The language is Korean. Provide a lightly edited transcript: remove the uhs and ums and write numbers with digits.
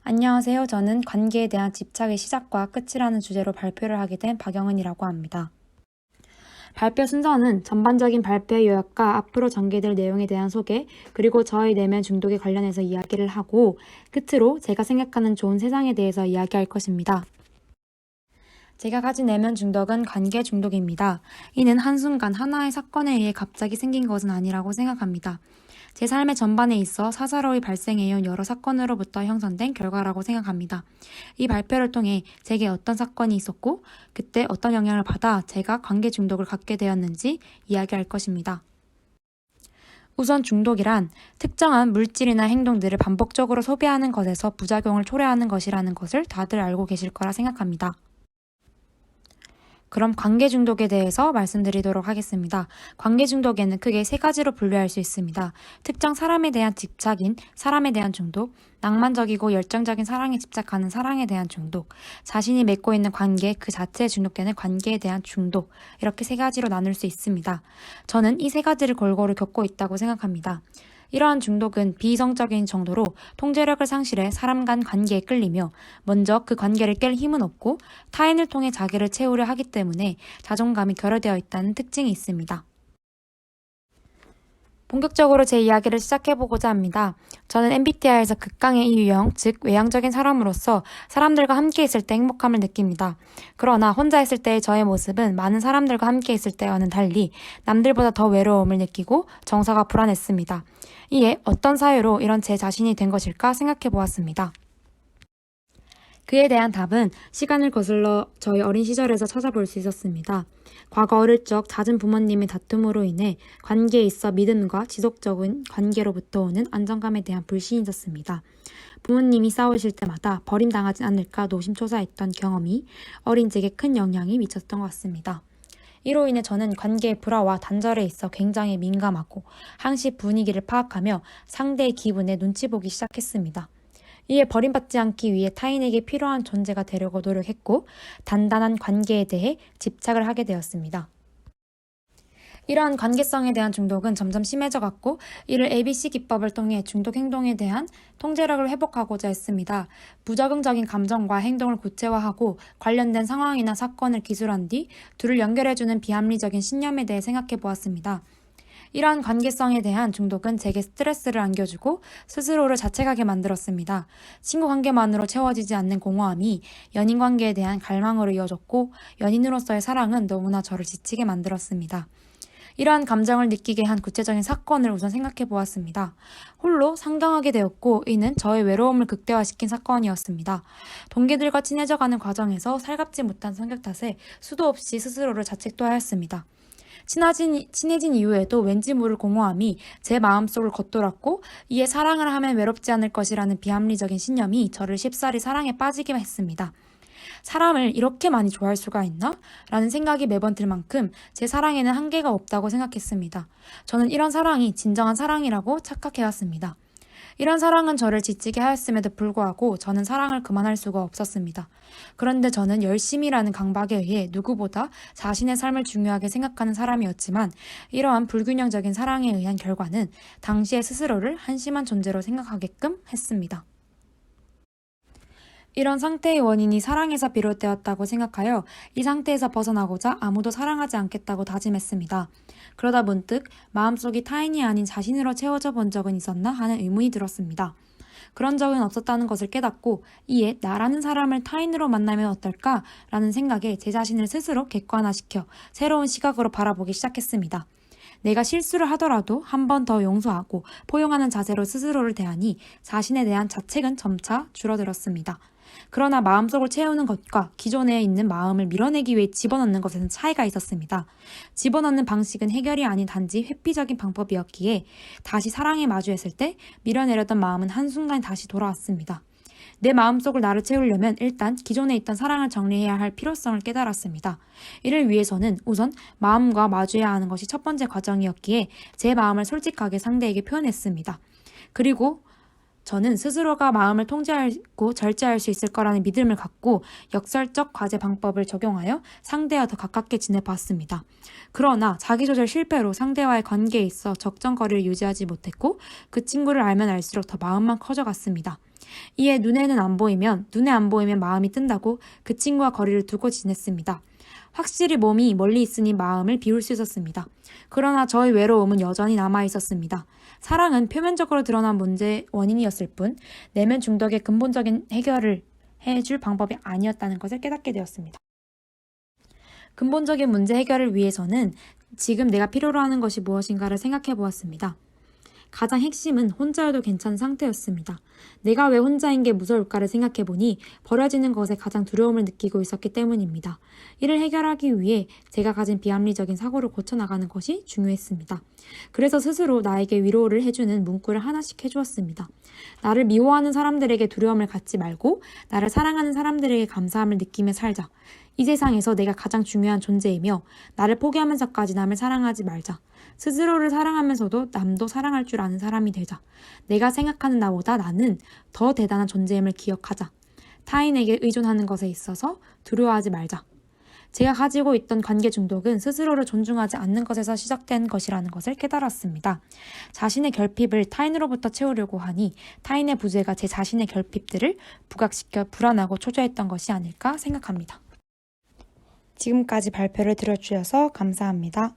안녕하세요. 저는 관계에 대한 집착의 시작과 끝이라는 주제로 발표를 하게 된 박영은이라고 합니다. 발표 순서는 전반적인 발표의 요약과 앞으로 전개될 내용에 대한 소개, 그리고 저의 내면 중독에 관련해서 이야기를 하고, 끝으로 제가 생각하는 좋은 세상에 대해서 이야기할 것입니다. 제가 가진 내면 중독은 관계 중독입니다. 이는 한순간 하나의 사건에 의해 갑자기 생긴 것은 아니라고 생각합니다. 제 삶의 전반에 있어 사사로이 발생해온 여러 사건으로부터 형성된 결과라고 생각합니다. 이 발표를 통해 제게 어떤 사건이 있었고 그때 어떤 영향을 받아 제가 관계 중독을 갖게 되었는지 이야기할 것입니다. 우선 중독이란 특정한 물질이나 행동들을 반복적으로 소비하는 것에서 부작용을 초래하는 것이라는 것을 다들 알고 계실 거라 생각합니다. 그럼 관계 중독에 대해서 말씀드리도록 하겠습니다. 관계 중독에는 크게 세 가지로 분류할 수 있습니다. 특정 사람에 대한 집착인 사람에 대한 중독, 낭만적이고 열정적인 사랑에 집착하는 사랑에 대한 중독, 자신이 맺고 있는 관계 그 자체에 중독되는 관계에 대한 중독, 이렇게 세 가지로 나눌 수 있습니다. 저는 이 세 가지를 골고루 겪고 있다고 생각합니다. 이러한 중독은 비이성적인 정도로 통제력을 상실해 사람 간 관계에 끌리며 먼저 그 관계를 깰 힘은 없고 타인을 통해 자기를 채우려 하기 때문에 자존감이 결여되어 있다는 특징이 있습니다. 본격적으로 제 이야기를 시작해보고자 합니다. 저는 MBTI에서 극강의 E유형, 즉 외향적인 사람으로서 사람들과 함께 있을 때 행복함을 느낍니다. 그러나 혼자 있을 때의 저의 모습은 많은 사람들과 함께 있을 때와는 달리 남들보다 더 외로움을 느끼고 정서가 불안했습니다. 이에 어떤 사유로 이런 제 자신이 된 것일까 생각해보았습니다. 그에 대한 답은 시간을 거슬러 저희 어린 시절에서 찾아볼 수 있었습니다. 과거 어릴 적 잦은 부모님의 다툼으로 인해 관계에 있어 믿음과 지속적인 관계로부터 오는 안정감에 대한 불신이 있었습니다. 부모님이 싸우실 때마다 버림당하지 않을까 노심초사했던 경험이 어린 제게 큰 영향이 미쳤던 것 같습니다. 이로 인해 저는 관계의 불화와 단절에 있어 굉장히 민감하고 항시 분위기를 파악하며 상대의 기분에 눈치 보기 시작했습니다. 이에 버림받지 않기 위해 타인에게 필요한 존재가 되려고 노력했고 단단한 관계에 대해 집착을 하게 되었습니다. 이러한 관계성에 대한 중독은 점점 심해져 갔고 이를 ABC 기법을 통해 중독 행동에 대한 통제력을 회복하고자 했습니다. 부적응적인 감정과 행동을 구체화하고 관련된 상황이나 사건을 기술한 뒤 둘을 연결해주는 비합리적인 신념에 대해 생각해 보았습니다. 이러한 관계성에 대한 중독은 제게 스트레스를 안겨주고 스스로를 자책하게 만들었습니다. 친구 관계만으로 채워지지 않는 공허함이 연인 관계에 대한 갈망으로 이어졌고 연인으로서의 사랑은 너무나 저를 지치게 만들었습니다. 이러한 감정을 느끼게 한 구체적인 사건을 우선 생각해 보았습니다. 홀로 상경하게 되었고 이는 저의 외로움을 극대화시킨 사건이었습니다. 동기들과 친해져가는 과정에서 살갑지 못한 성격 탓에 수도 없이 스스로를 자책도 하였습니다. 친해진 이후에도 왠지 모를 공허함이 제 마음속을 겉돌았고 이에 사랑을 하면 외롭지 않을 것이라는 비합리적인 신념이 저를 쉽사리 사랑에 빠지게 했습니다. 사람을 이렇게 많이 좋아할 수가 있나? 라는 생각이 매번 들 만큼 제 사랑에는 한계가 없다고 생각했습니다. 저는 이런 사랑이 진정한 사랑이라고 착각해왔습니다. 이런 사랑은 저를 지치게 하였음에도 불구하고 저는 사랑을 그만할 수가 없었습니다. 그런데 저는 열심이라는 강박에 의해 누구보다 자신의 삶을 중요하게 생각하는 사람이었지만 이러한 불균형적인 사랑에 의한 결과는 당시의 스스로를 한심한 존재로 생각하게끔 했습니다. 이런 상태의 원인이 사랑에서 비롯되었다고 생각하여 이 상태에서 벗어나고자 아무도 사랑하지 않겠다고 다짐했습니다. 그러다 문득 마음속이 타인이 아닌 자신으로 채워져 본 적은 있었나 하는 의문이 들었습니다. 그런 적은 없었다는 것을 깨닫고 이에 나라는 사람을 타인으로 만나면 어떨까라는 생각에 제 자신을 스스로 객관화시켜 새로운 시각으로 바라보기 시작했습니다. 내가 실수를 하더라도 한 번 더 용서하고 포용하는 자세로 스스로를 대하니 자신에 대한 자책은 점차 줄어들었습니다. 그러나 마음속을 채우는 것과 기존에 있는 마음을 밀어내기 위해 집어넣는 것에는 차이가 있었습니다. 집어넣는 방식은 해결이 아닌 단지 회피적인 방법이었기에 다시 사랑에 마주했을 때 밀어내려던 마음은 한순간 다시 돌아왔습니다. 내 마음속을 나로 채우려면 일단 기존에 있던 사랑을 정리해야 할 필요성을 깨달았습니다. 이를 위해서는 우선 마음과 마주해야 하는 것이 첫 번째 과정이었기에 제 마음을 솔직하게 상대에게 표현했습니다. 그리고 저는 스스로가 마음을 통제하고 절제할 수 있을 거라는 믿음을 갖고 역설적 과제 방법을 적용하여 상대와 더 가깝게 지내봤습니다. 그러나 자기조절 실패로 상대와의 관계에 있어 적정거리를 유지하지 못했고 그 친구를 알면 알수록 더 마음만 커져갔습니다. 이에 눈에 안 보이면 마음이 뜬다고 그 친구와 거리를 두고 지냈습니다. 확실히 몸이 멀리 있으니 마음을 비울 수 있었습니다. 그러나 저의 외로움은 여전히 남아 있었습니다. 사랑은 표면적으로 드러난 문제의 원인이었을 뿐 내면 중독의 근본적인 해결을 해줄 방법이 아니었다는 것을 깨닫게 되었습니다. 근본적인 문제 해결을 위해서는 지금 내가 필요로 하는 것이 무엇인가를 생각해 보았습니다. 가장 핵심은 혼자여도 괜찮은 상태였습니다. 내가 왜 혼자인 게 무서울까를 생각해 보니 버려지는 것에 가장 두려움을 느끼고 있었기 때문입니다. 이를 해결하기 위해 제가 가진 비합리적인 사고를 고쳐나가는 것이 중요했습니다. 그래서 스스로 나에게 위로를 해주는 문구를 하나씩 해주었습니다. 나를 미워하는 사람들에게 두려움을 갖지 말고 나를 사랑하는 사람들에게 감사함을 느끼며 살자. 이 세상에서 내가 가장 중요한 존재이며 나를 포기하면서까지 남을 사랑하지 말자. 스스로를 사랑하면서도 남도 사랑할 줄 아는 사람이 되자. 내가 생각하는 나보다 나는 더 대단한 존재임을 기억하자. 타인에게 의존하는 것에 있어서 두려워하지 말자. 제가 가지고 있던 관계 중독은 스스로를 존중하지 않는 것에서 시작된 것이라는 것을 깨달았습니다. 자신의 결핍을 타인으로부터 채우려고 하니 타인의 부재가 제 자신의 결핍들을 부각시켜 불안하고 초조했던 것이 아닐까 생각합니다. 지금까지 발표를 들어주셔서 감사합니다.